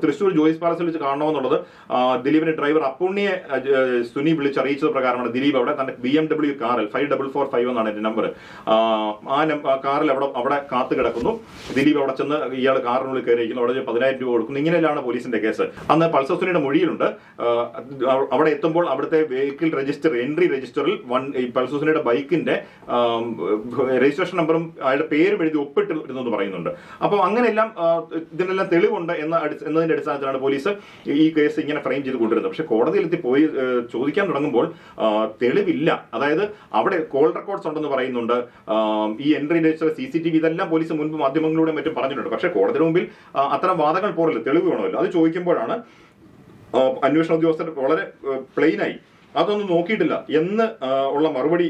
തൃശ്ശൂർ ജോയിസ് പാലസിൽ വെച്ച് കാണണമെന്നുള്ളത് ദിലീപിന്റെ ഡ്രൈവർ അപ്പുണ്ണിയെ സുനി വിളിച്ചറിയിച്ചത് പ്രകാരമാണ് ദിലീപ് അവിടെ തന്റെ BMW കാറിൽ 5445 എന്നാണ് എന്റെ നമ്പർ. ആ കാറിൽ അവിടെ കാത്തു കിടക്കുന്നു. ദിലീപ് അവിടെ ചെന്ന് ഇയാൾ കാറിനുള്ളിൽ കയറിയിരിക്കുന്നു. അവിടെ 10,000 രൂപ കൊടുക്കുന്നു. ഇങ്ങനെയാണ് പോലീസിന്റെ കേസ്. അന്ന് പൾസർ സുനിയുടെ മൊഴിയിലുണ്ട്. അവിടെ എത്തുമ്പോൾ അവിടുത്തെ വെഹിക്കിൾ രജിസ്റ്റർ എൻട്രി രജിസ്റ്ററിൽ പൾസർ സുനിയുടെ ബൈക്കിന്റെ രജിസ്ട്രേഷൻ നമ്പറും അയാളുടെ പേരും എഴുതി ഒപ്പിട്ടിരുന്നു പറയുന്നുണ്ട്. അപ്പോൾ അങ്ങനെയെല്ലാം ഇതിനെല്ലാം തെളിവുണ്ട് എന്നതിന്റെ അടിസ്ഥാനത്തിലാണ് പോലീസ് ഈ കേസ് ഇങ്ങനെ ഫ്രെയിം ചെയ്ത് കൊണ്ടുവരുന്നത്. പക്ഷെ കോടതിയിലെത്തി പോയി ചോദിക്കാൻ തുടങ്ങുമ്പോൾ തെളിവില്ല. അതായത് അവിടെ കോൾ റെക്കോർഡ്സ് ഉണ്ടെന്ന് പറയുന്നുണ്ട്. ഈ എൻട്രി രജിസ്റ്റർ CCTV ഇതെല്ലാം പോലീസ് മുൻപ് മാധ്യമങ്ങളിലൂടെ മറ്റും പറഞ്ഞിട്ടുണ്ട്. പക്ഷെ കോടതിയുടെ മുമ്പിൽ അത്തരം വാദങ്ങൾ പോരല്ലോ, തെളിവ് വേണമല്ലോ. അത് ചോദിക്കുമ്പോഴാണ് അന്വേഷണ ഉദ്യോഗസ്ഥർ വളരെ പ്ലെയിനായി അതൊന്നും നോക്കിയിട്ടില്ല എന്ന് ഉള്ള മറുപടി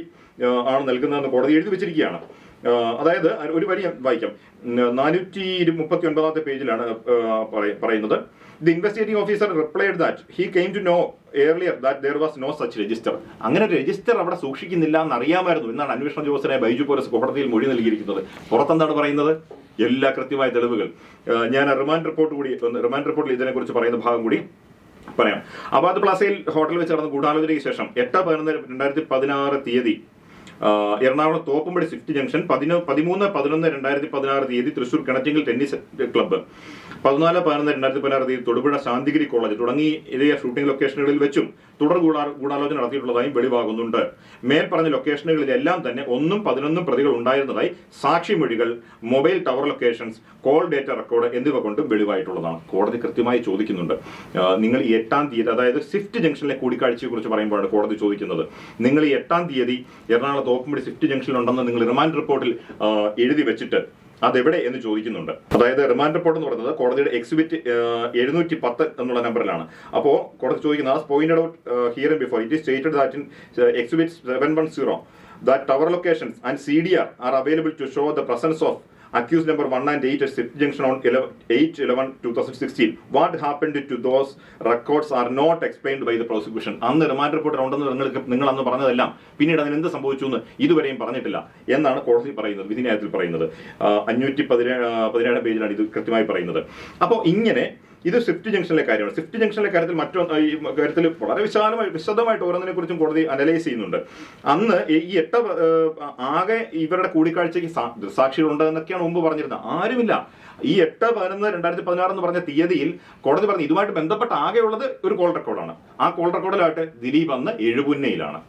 ആണ് നൽകുന്നതെന്ന് കോടതി എഴുതി വെച്ചിരിക്കുകയാണ്. അതായത് ഒരു വരി വായിക്കാം. 439 പേജിലാണ് പറയുന്നത്. The investigating officer replied that he came to know earlier that there was no such register. അങ്ങനെ ഒരു രജിസ്റ്റർ അവിടെ സൂക്ഷിക്കുന്നില്ല എന്നറിയാമായിരുന്നു എന്നാണ് അന്വേഷണ ഉദ്യോഗസ്ഥനെ ബൈജു പോലീസ് കോടതിയിൽ മൊഴി നൽകിയിരിക്കുന്നത്. പുറത്തെന്താണ് പറയുന്നത്? എല്ലാ കൃത്യമായ തെളിവുകൾ. ഞാൻ റിമാൻഡ് റിപ്പോർട്ടിൽ ഇതിനെക്കുറിച്ച് പറയുന്ന ഭാഗം കൂടി പറയാം. അബാദ് പ്ലാസയിൽ ഹോട്ടലിൽ വെച്ച് നടന്ന ഗൂഢാലോചനയ്ക്ക് ശേഷം 8/11/2016 തീയതി എറണാകുളം തോപ്പുംപടി സ്വിഫ്റ്റ് ജംഗ്ഷൻ, 13/11/2016 തീയതി തൃശൂർ കിണറ്റിങ്ങൽ ടെന്നീസ് ക്ലബ്ബ്, 14/11/2016 തീയതി തൊടുപുഴ ശാന്തിഗിരി കോളേജ് തുടങ്ങി ഇതേ ഷൂട്ടിംഗ് ലൊക്കേഷനുകളിൽ വെച്ചും തുടർ ഗൂഢാലോചന നടത്തിയിട്ടുള്ളതായും വെളിവാകുന്നുണ്ട്. മേൽപ്പറഞ്ഞ ലൊക്കേഷനുകളിലെല്ലാം തന്നെ 1ഉം 11ഉം പ്രതികൾ ഉണ്ടായിരുന്നതായി സാക്ഷിമൊഴികൾ, mobile tower locations, call data record എന്നിവ കൊണ്ട് വെളിവായിട്ടുള്ളതാണ്. കോടതി കൃത്യമായി ചോദിക്കുന്നുണ്ട്. നിങ്ങൾ ഈ 8-ാം തീയതി, അതായത് സ്വിഫ്റ്റ് ജംഗ്ഷനിലെ കൂടിക്കാഴ്ചയെ കുറിച്ച് പറയുമ്പോഴാണ് കോടതി ചോദിക്കുന്നത്. നിങ്ങൾ ഈ 8-ാം തീയതി എറണാകുളം തോപ്പുംപടി സ്വിഫ്റ്റ് ജംഗ്ഷനിൽ ഉണ്ടെന്ന് നിങ്ങൾ റിമാൻഡ് റിപ്പോർട്ടിൽ എഴുതി വെച്ചിട്ട് അതെവിടെ എന്ന് ചോദിക്കുന്നുണ്ട്. അതായത് റിമാൻഡ് റിപ്പോർട്ട് എന്ന് പറയുന്നത് കോടതിയുടെ എക്സിബിറ്റ് 710 എന്നുള്ള നമ്പറിലാണ്. അപ്പോൾ കോടതി ചോദിക്കുന്നത് pointed out here and before it is stated that in exhibit 710 that tower locations and CDR are available to show the presence of accused number 1 and 8 at Swift Junction on 8/11/2016. What happened to those records are not explained by the prosecution. അന്ന് remand report ഉണ്ടെന്ന് നിങ്ങൾ അന്ന് പറഞ്ഞതെല്ലാം പിന്നീട് അതിന് എന്ത് സംഭവിച്ചു എന്ന് ഇതുവരെയും പറഞ്ഞിട്ടില്ല എന്നാണ് കോടതി പറയുന്നത്, വിധിന്യായത്തിൽ പറയുന്നത്. 517 പേജിലാണ് ഇത് കൃത്യമായി പറയുന്നത്. അപ്പോൾ ഇങ്ങനെ ഇത് സ്വിഫ്റ്റ് ജംഗ്ഷനിലെ കാര്യമാണ്. സ്വിഫ്റ്റ് ജംഗ്ഷനിലെ കാര്യത്തിൽ ഈ കാര്യത്തിൽ വളരെ വിശദമായിട്ട് ഓരോന്നിനെ കുറിച്ചും കോടതി അനലൈസ് ചെയ്യുന്നുണ്ട്. അന്ന് ഈ 8 ആകെ ഇവരുടെ കൂടിക്കാഴ്ചയ്ക്ക് ദൃക്സാക്ഷികളുണ്ട് എന്നൊക്കെയാണ് മുമ്പ് പറഞ്ഞിരുന്നത്. ആരുമില്ല. ഈ 8/11/2016 എന്ന് പറഞ്ഞ തീയതിയിൽ കോടതി പറഞ്ഞു ഇതുമായിട്ട് ബന്ധപ്പെട്ട ആകെയുള്ളത് ഒരു കോൾ റെക്കോർഡാണ്. ആ കോൾ റെക്കോർഡിലായിട്ട് ദിലീപ് അന്ന് എഴുപുന്നയിലാണ്.